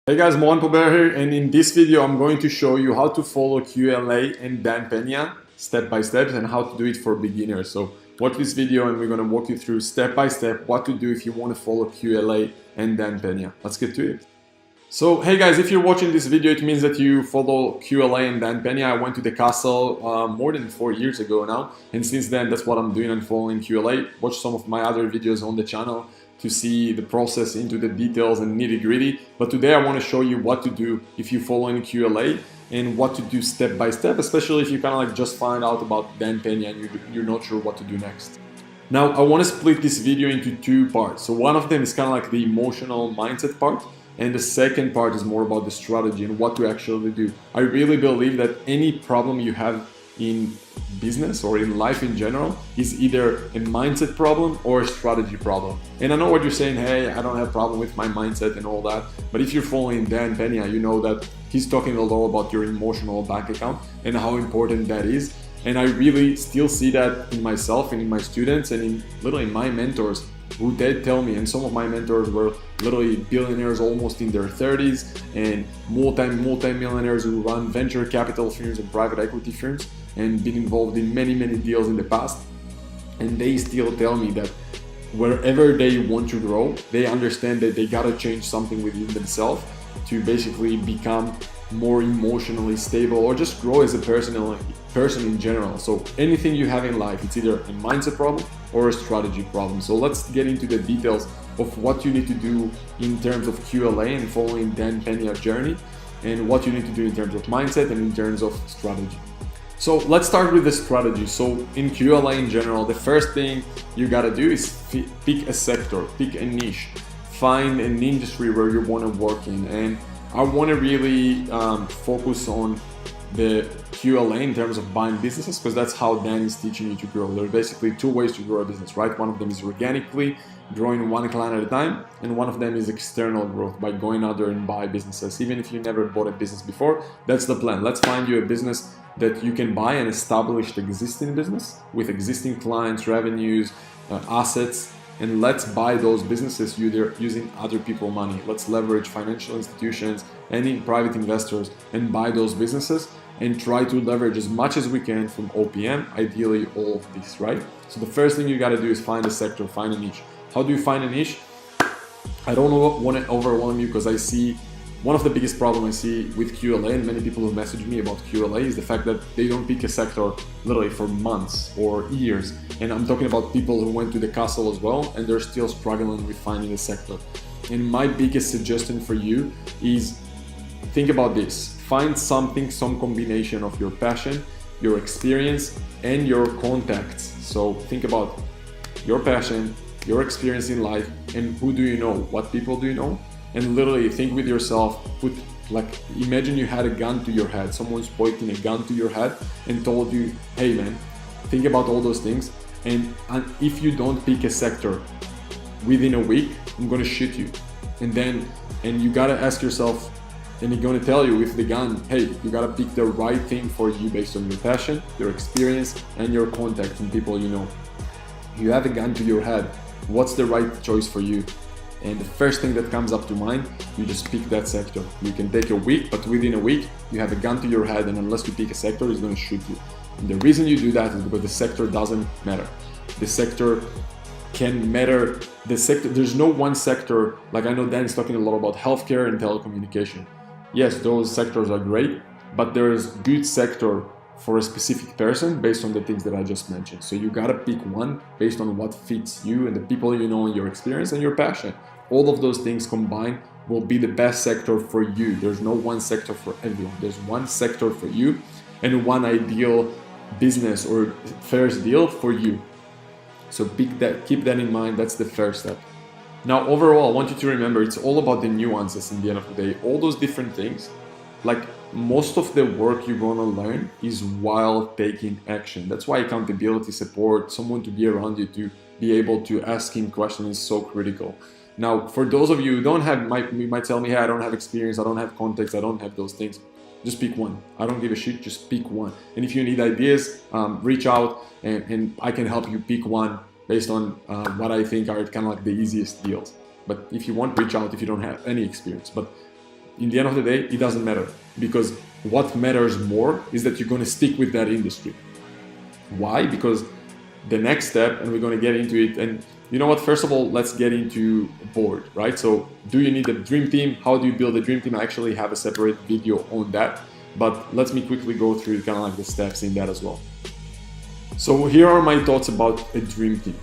Hey guys, Mohan Pober here, and in this video I'm going to show you how to follow QLA and dan-pena step by step and how to do it for beginners. So watch this video and we're going to walk you through step by step what to do if you want to follow QLA and dan-pena. Let's get to it. So hey guys, if you're watching this video, it means that you follow QLA and dan-pena. I went to the castle more than 4 years ago now, and since then that's what I'm doing. I'm following QLA. Watch some of my other videos on the channel to see the process into the details and nitty-gritty. But today I want to show you what to do if you follow in QLA and what to do step by step, especially if you kind of like just find out about dan-pena and you're not sure what to do next. Now I want to split this video into two parts. So one of them is kind of like the emotional mindset part, and the second part is more about the strategy and what to actually do. I really believe that any problem you have in business or in life in general is either a mindset problem or a strategy problem. And I know what you're saying, hey, I don't have a problem with my mindset and all that, but if you're following dan-pena, you know that he's talking a lot about your emotional bank account and how important that is. And I really still see that in myself and in my students and in literally my mentors who did tell me, and some of my mentors were literally billionaires almost in their 30s and multi-millionaires who run venture capital firms and private equity firms and been involved in many deals in the past. And they still tell me that wherever they want to grow, they understand that they gotta change something within themselves to basically become more emotionally stable or just grow as a person in general. So anything you have in life, it's either a mindset problem or a strategy problem. So let's get into the details of what you need to do in terms of QLA and following dan-pena journey, and what you need to do in terms of mindset and in terms of strategy. So let's start with the strategy. So in QLA in general, the first thing you gotta do is pick a sector, pick a niche, find an industry where you wanna work in. And I wanna really focus on the QLA in terms of buying businesses, because that's how Dan is teaching you to grow. There are basically two ways to grow a business, right? One of them is organically growing one client at a time, and one of them is external growth by going out there and buy businesses. Even if you never bought a business before, that's the plan. Let's find you a business that you can buy, an established existing business with existing clients, revenues, assets, and let's buy those businesses using other people's money. Let's leverage financial institutions and private investors and buy those businesses and try to leverage as much as we can from OPM, ideally all of this, right? So the first thing you gotta do is find a sector, find a niche. How do you find a niche? I don't want to overwhelm you, because I see one of the biggest problems I see with QLA, and many people who message me about QLA, is the fact that they don't pick a sector literally for months or years. And I'm talking about people who went to the castle as well, and they're still struggling with finding a sector. And my biggest suggestion for you is think about this. Find something, some combination of your passion, your experience, and your contacts. So think about your passion, your experience in life, and who do you know? What people do you know? And literally think with yourself, imagine you had a gun to your head, someone's pointing a gun to your head and told you, hey man, think about all those things, and if you don't pick a sector within a week, I'm gonna shoot you. And you gotta ask yourself, and he's gonna tell you with the gun, hey, you gotta pick the right thing for you based on your passion, your experience, and your contacts and people you know. You have a gun to your head, what's the right choice for you? And the first thing that comes up to mind, you just pick that sector. You can take a week, but within a week, you have a gun to your head, and unless you pick a sector, it's gonna shoot you. And the reason you do that is because the sector doesn't matter. The sector can matter. There's no one sector, like I know Dan is talking a lot about healthcare and telecommunication. Yes, those sectors are great, but there is good sector for a specific person based on the things that I just mentioned. So you gotta pick one based on what fits you and the people you know and your experience and your passion. All of those things combined will be the best sector for you. There's no one sector for everyone. There's one sector for you and one ideal business or first deal for you. So keep that in mind. That's the first step. Now, overall, I want you to remember it's all about the nuances in the end of the day. All those different things, like most of the work you're gonna learn is while taking action. That's why accountability, support, someone to be around you to be able to ask him questions is so critical. Now, for those of you who don't have, you might tell me, hey, I don't have experience, I don't have context, I don't have those things. Just pick one. I don't give a shit, just pick one. And if you need ideas, reach out and I can help you pick one based on what I think are kind of like the easiest deals. But if you want, reach out if you don't have any experience. But in the end of the day, it doesn't matter, because what matters more is that you're going to stick with that industry. Why? Because the next step, and we're going to get into it, and you know what, first of all, let's get into board, right? So do you need a dream team? How do you build a dream team? I actually have a separate video on that, but let me quickly go through kind of like the steps in that as well. So here are my thoughts about a dream team.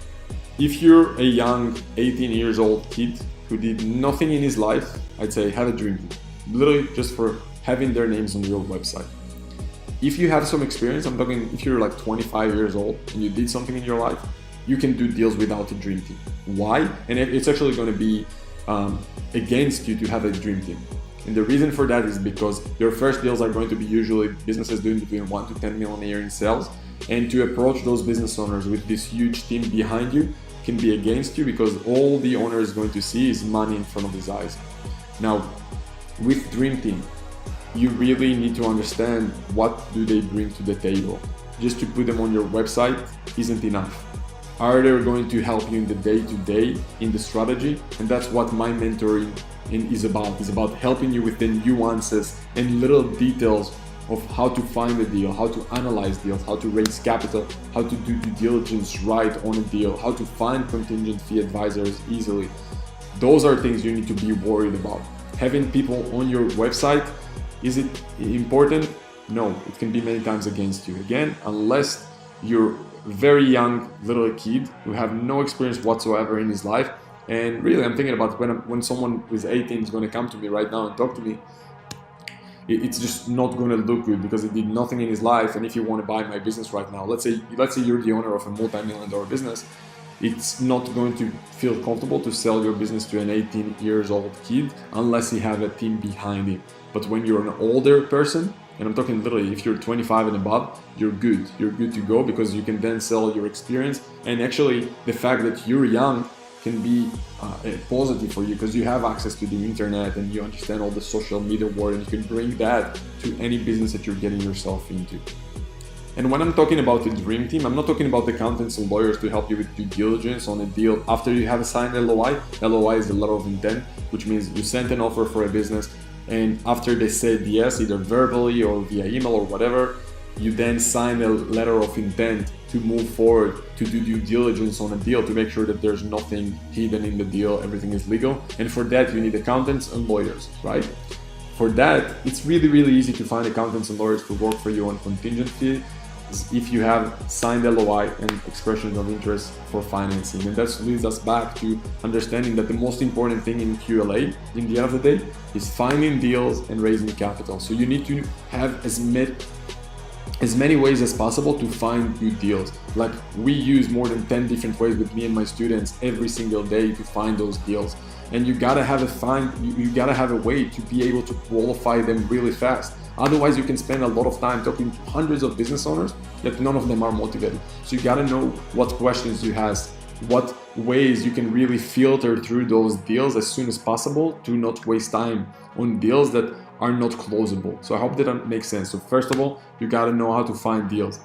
If you're a young 18 years old kid who did nothing in his life, I'd say have a dream team, literally just for having their names on your website. If you have some experience, I'm talking if you're like 25 years old and you did something in your life, you can do deals without a dream team. Why? And it's actually going to be against you to have a dream team. And the reason for that is because your first deals are going to be usually businesses doing between 1 to 10 million a year in sales. And to approach those business owners with this huge team behind you can be against you, because all the owner is going to see is money in front of his eyes. Now, with dream team, you really need to understand what do they bring to the table. Just to put them on your website isn't enough. Are they going to help you in the day-to-day, in the strategy? And that's what my mentoring is about. It's about helping you with the nuances and little details of how to find a deal, how to analyze deals, how to raise capital, how to do due diligence right on a deal, how to find contingent fee advisors easily. Those are things you need to be worried about. Having people on your website, is it important? No, it can be many times against you. Again, unless you're very young little kid who have no experience whatsoever in his life. And really, I'm thinking about when someone who's 18 is going to come to me right now and talk to me, it's just not going to look good, because he did nothing in his life. And if you want to buy my business right now, let's say you're the owner of a multi-million-dollar business, it's not going to feel comfortable to sell your business to an 18 years old kid unless you have a team behind him. But when you're an older person, and I'm talking literally if you're 25 and above, you're good to go, because you can then sell your experience. And actually the fact that you're young can be a positive for you, because you have access to the internet and you understand all the social media world, and you can bring that to any business that you're getting yourself into. And when I'm talking about the dream team, I'm not talking about accountants and lawyers to help you with due diligence on a deal after you have signed LOI. LOI is a letter of intent, which means you sent an offer for a business, and after they said yes, either verbally or via email or whatever, you then sign a letter of intent to move forward to do due diligence on a deal, to make sure that there's nothing hidden in the deal, everything is legal. And for that, you need accountants and lawyers, right? For that, it's really, really easy to find accountants and lawyers to work for you on contingent fee if you have signed LOI and expressions of interest for financing. And that leads us back to understanding that the most important thing in QLA, in the end of the day, is finding deals and raising capital. So you need to have as many ways as possible to find good deals. Like we use more than 10 different ways with me and my students every single day to find those deals. And you gotta have a way to be able to qualify them really fast. Otherwise, you can spend a lot of time talking to hundreds of business owners that none of them are motivated. So you gotta know what questions you ask, what ways you can really filter through those deals as soon as possible to not waste time on deals that are not closable. So I hope that makes sense. So first of all, you gotta know how to find deals.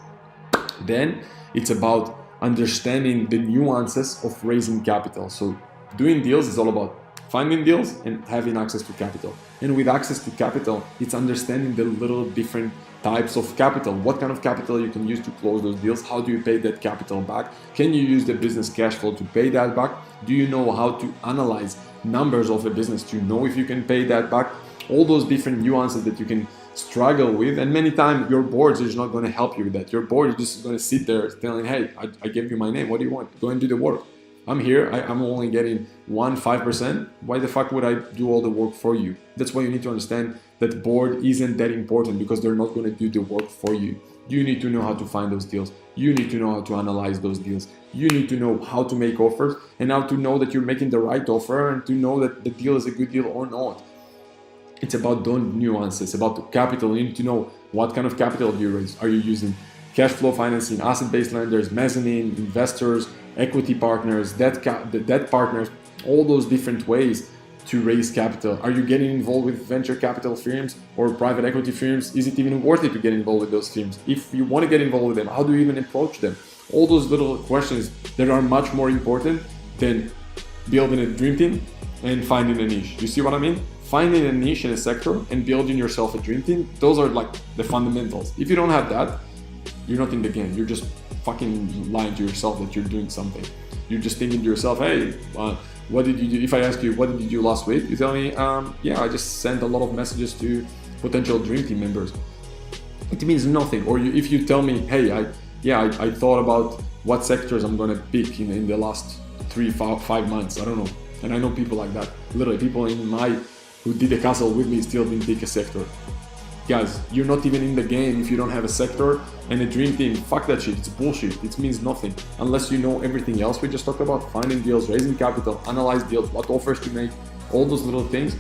Then it's about understanding the nuances of raising capital. So doing deals is all about finding deals and having access to capital. And with access to capital, it's understanding the little different types of capital. What kind of capital you can use to close those deals? How do you pay that capital back? Can you use the business cash flow to pay that back? Do you know how to analyze numbers of a business to know if you can pay that back? All those different nuances that you can struggle with, and many times your board is not going to help you with that. Your board is just going to sit there telling, hey, I gave you my name, what do you want? Go and do the work. I'm here, I'm only getting 5%. Why the fuck would I do all the work for you? That's why you need to understand that board isn't that important, because they're not going to do the work for you. You need to know how to find those deals. You need to know how to analyze those deals. You need to know how to make offers, and how to know that you're making the right offer, and to know that the deal is a good deal or not. It's about those nuances, about the capital. You need to know what kind of capital do you raise. Are you using cash flow financing, asset-based lenders, mezzanine, investors, equity partners, debt partners, all those different ways to raise capital? Are you getting involved with venture capital firms or private equity firms? Is it even worth it to get involved with those firms? If you want to get involved with them, how do you even approach them? All those little questions that are much more important than building a dream team and finding a niche. You see what I mean? finding a niche in a sector and building yourself a dream team. Those are like the fundamentals. If you don't have that, you're not in the game. You're just fucking lying to yourself that you're doing something. You're just thinking to yourself, hey, what did you do? If I ask you, what did you do last week? You tell me, yeah, I just sent a lot of messages to potential dream team members. It means nothing. Or if you tell me, hey, I thought about what sectors I'm gonna pick in the last 3-5 months. I don't know. And I know people like that. Literally, people who did the castle with me still didn't pick a sector. Guys, you're not even in the game if you don't have a sector and a dream team. Fuck that shit. It's bullshit. It means nothing unless you know everything else we just talked about: finding deals, raising capital, analyze deals, what offers to make, all those little things.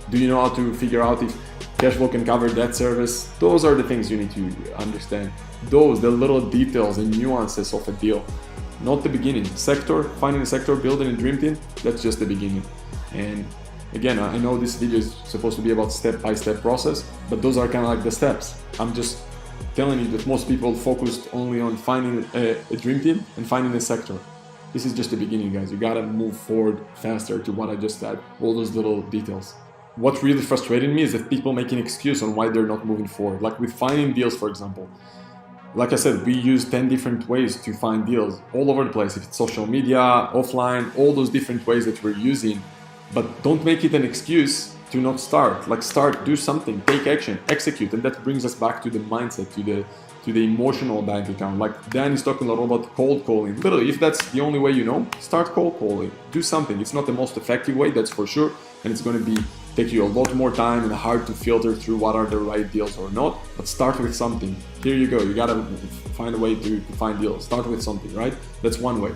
Do you know how to figure out if cash flow can cover debt service? Those are the things you need to understand. The little details and nuances of a deal, not the beginning. Sector, finding a sector, building a dream team, that's just the beginning. And again, I know this video is supposed to be about step-by-step process, but those are kind of like the steps. I'm just telling you that most people focused only on finding a dream team and finding a sector. This is just the beginning, guys. You gotta move forward faster to what I just said, all those little details. What really frustrated me is that people make an excuse on why they're not moving forward. Like with finding deals, for example. Like I said, we use 10 different ways to find deals all over the place. If it's social media, offline, all those different ways that we're using. But don't make it an excuse to not start. Like start, do something, take action, execute. And that brings us back to the mindset, to the emotional bank account. Like Dan is talking a lot about cold calling. Literally, if that's the only way you know, start cold calling. Do something. It's not the most effective way, that's for sure. And it's going to take you a lot more time and hard to filter through what are the right deals or not. But start with something. Here you go. You got to find a way to find deals. Start with something, right? That's one way.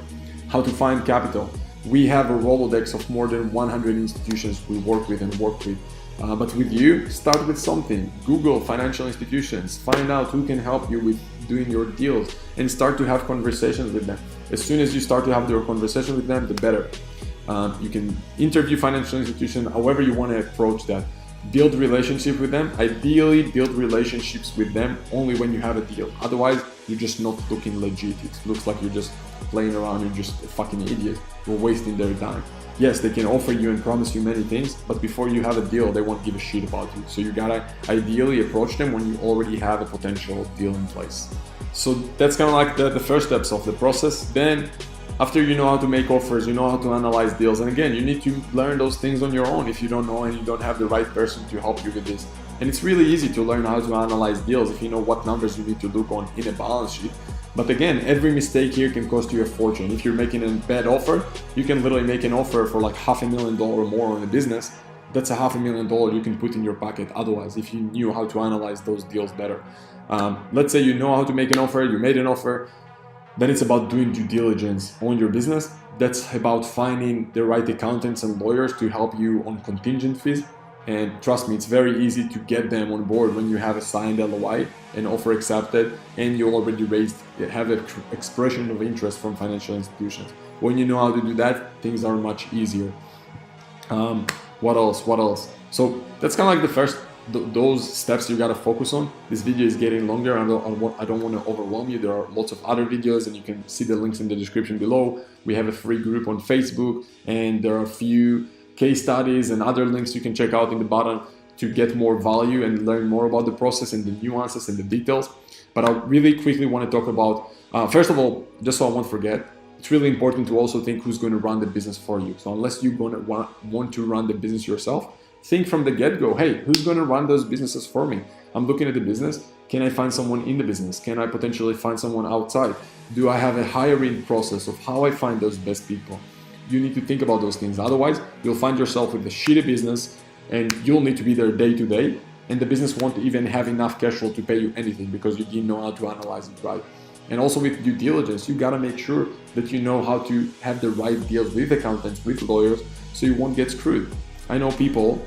How to find capital. We have a Rolodex of more than 100 institutions we work with and work with. But with you, start with something. Google financial institutions, find out who can help you with doing your deals and start to have conversations with them. As soon as you start to have your conversation with them, the better. You can interview financial institutions, however you want to approach that. Build relationship with them. Ideally, build relationships with them only when you have a deal. Otherwise, you're just not looking legit. It looks like you're just playing around. You're just a fucking idiot. You're wasting their time. Yes, they can offer you and promise you many things, but before you have a deal, they won't give a shit about you. So you gotta ideally approach them when you already have a potential deal in place. So that's kind of like the first steps of the process. Then after you know how to make offers, you know how to analyze deals. And again, you need to learn those things on your own if you don't know and you don't have the right person to help you with this. And it's really easy to learn how to analyze deals if you know what numbers you need to look on in a balance sheet. But again, every mistake here can cost you a fortune. If you're making a bad offer, you can literally make an offer for like $500,000 or more on a business. That's a $500,000 you can put in your pocket otherwise if you knew how to analyze those deals better. Let's say you know how to make an offer, you made an offer. Then it's about doing due diligence on your business. That's about finding the right accountants and lawyers to help you on contingent fees. And trust me, it's very easy to get them on board when you have a signed LOI, an offer accepted, and you already have an expression of interest from financial institutions. When you know how to do that, things are much easier. What else? So that's kind of like the first, those steps you got to focus on. This video is getting longer. I don't want to overwhelm you. There are lots of other videos and you can see the links in the description below. We have a free group on Facebook and there are a few case studies and other links you can check out in the bottom to get more value and learn more about the process and the nuances and the details. But I really quickly want to talk about, first of all, just so I won't forget, it's really important to also think who's going to run the business for you. So unless you're going to want to run the business yourself, think from the get-go, hey, who's going to run those businesses for me? I'm looking at the business. Can I find someone in the business? Can I potentially find someone outside? Do I have a hiring process of how I find those best people? You need to think about those things. Otherwise, you'll find yourself with a shitty business and you'll need to be there day to day. And the business won't even have enough cash flow to pay you anything because you didn't know how to analyze it right. And also with due diligence, you gotta make sure that you know how to have the right deals with accountants, with lawyers, so you won't get screwed. I know people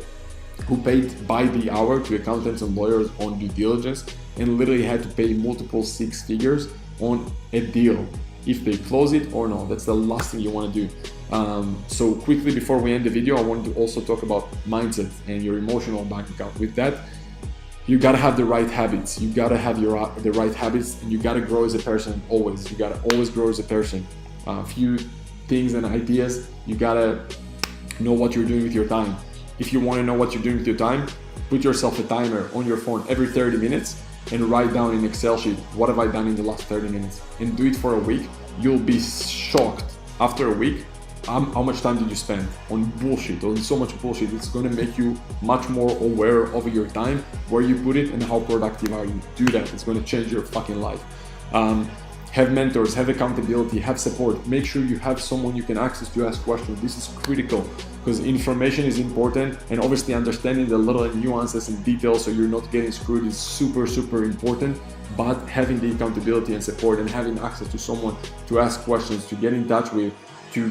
who paid by the hour to accountants and lawyers on due diligence and literally had to pay multiple 6 figures on a deal if they close it or not. That's the last thing you want to do. So quickly before we end the video, I wanted to also talk about mindset and your emotional bank account. With that, you gotta have the right habits. You gotta have the right habits, and you gotta grow as a person always. You gotta always grow as a person. A few things and ideas. You gotta know what you're doing with your time. if you want to know what you're doing with your time, put yourself a timer on your phone every 30 minutes and write down in Excel sheet, what have I done in the last 30 minutes? And do it for a week. You'll be shocked after a week how much time did you spend on bullshit, on so much bullshit. It's going to make you much more aware of your time, where you put it, and how productive are you. Do that. It's going to change your fucking life. Have mentors, have accountability, have support. Make sure you have someone you can access to ask questions. This is critical because information is important, and obviously understanding the little nuances and details so you're not getting screwed is super, super important. But having the accountability and support and having access to someone to ask questions, to get in touch with, to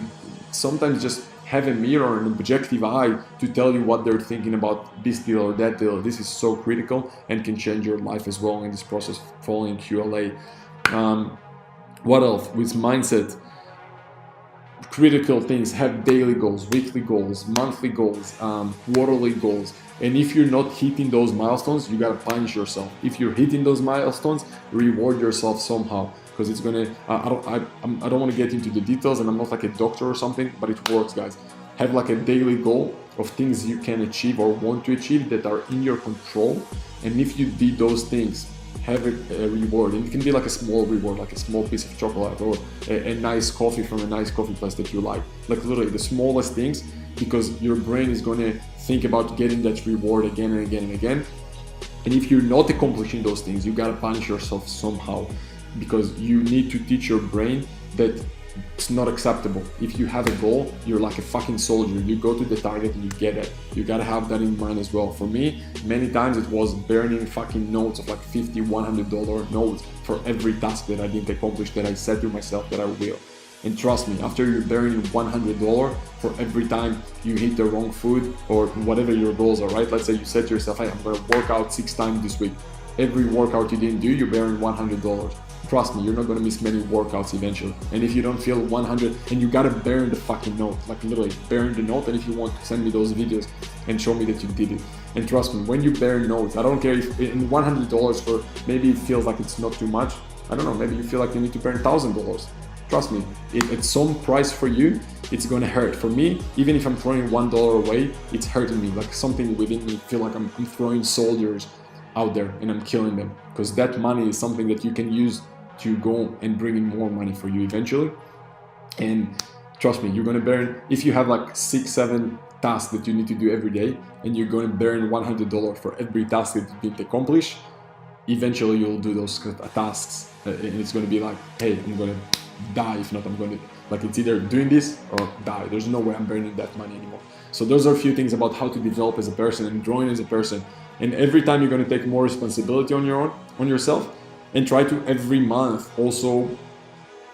sometimes just have a mirror and an objective eye to tell you what they're thinking about this deal or that deal. This is so critical and can change your life as well in this process following QLA. What else? With mindset, critical things: have daily goals, weekly goals, monthly goals, quarterly goals. And if you're not hitting those milestones, you gotta punish yourself. If you're hitting those milestones, reward yourself somehow, because it's gonna. I don't want to get into the details, and I'm not like a doctor or something, but it works, guys. Have like a daily goal of things you can achieve or want to achieve that are in your control, and if you did those things, have a reward. And it can be like a small reward, like a small piece of chocolate or a nice coffee from a nice coffee place that you like literally the smallest things, because your brain is going to think about getting that reward again and again and again. And if you're not accomplishing those things, you got to punish yourself somehow, because you need to teach your brain that it's not acceptable. If you have a goal, you're like a fucking soldier. You go to the target and you get it. You gotta have that in mind as well. For me, many times it was burning fucking notes of like $50, $100 notes for every task that I didn't accomplish, that I said to myself that I will. And trust me, after you're burning $100 for every time you hit the wrong food or whatever your goals are, right? Let's say you said to yourself, hey, I'm gonna work out 6 times this week. Every workout you didn't do, you're burning $100. Trust me, you're not gonna miss many workouts eventually. And if you don't feel 100, and you gotta burn the fucking note, like literally burn the note. And if you want, send me those videos and show me that you did it. And trust me, when you burn notes, I don't care if in $100 for, maybe it feels like it's not too much. I don't know, maybe you feel like you need to burn $1,000. Trust me, at some price for you, it's gonna hurt. For me, even if I'm throwing $1 away, it's hurting me. Like something within me feel like I'm throwing soldiers out there and I'm killing them, because that money is something that you can use to go and bring in more money for you eventually. And trust me, you're gonna burn, if you have like 6-7 tasks that you need to do every day, and you're gonna burn $100 for every task that you didn't accomplish, eventually you'll do those tasks, and it's gonna be like, hey, I'm gonna die. If not, I'm gonna, like, it's either doing this or die. There's no way I'm burning that money anymore. So those are a few things about how to develop as a person and growing as a person. And every time you're gonna take more responsibility on yourself, and try to every month also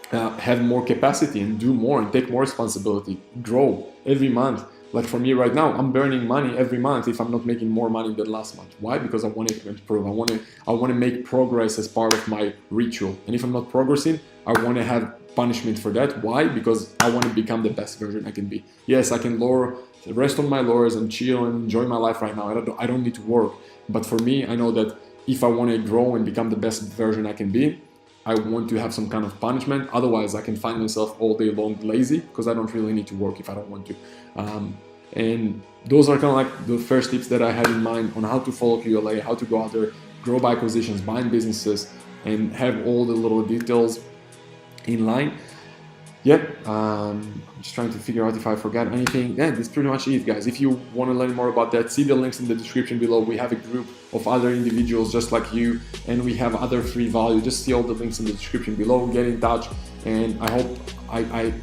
have more capacity and do more and take more responsibility, grow every month. Like for me right now, I'm burning money every month if I'm not making more money than last month. Why? Because I want to improve. I want to make progress as part of my ritual. And if I'm not progressing, I want to have punishment for that. Why? Because I want to become the best version I can be. Yes, I can rest on my laurels and chill and enjoy my life right now. I don't need to work. But for me, I know that if I want to grow and become the best version I can be, I want to have some kind of punishment. Otherwise, I can find myself all day long lazy, because I don't really need to work if I don't want to. And those are kind of like the first tips that I had in mind on how to follow QLA, how to go out there, grow by acquisitions, buying businesses, and have all the little details in line. Yeah, I'm just trying to figure out if I forgot anything. Yeah, that's pretty much it, guys. If you want to learn more about that, see the links in the description below. We have a group of other individuals just like you, and we have other free value. Just see all the links in the description below. Get in touch, and I hope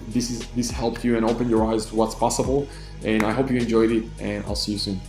this helped you and opened your eyes to what's possible. And I hope you enjoyed it, and I'll see you soon.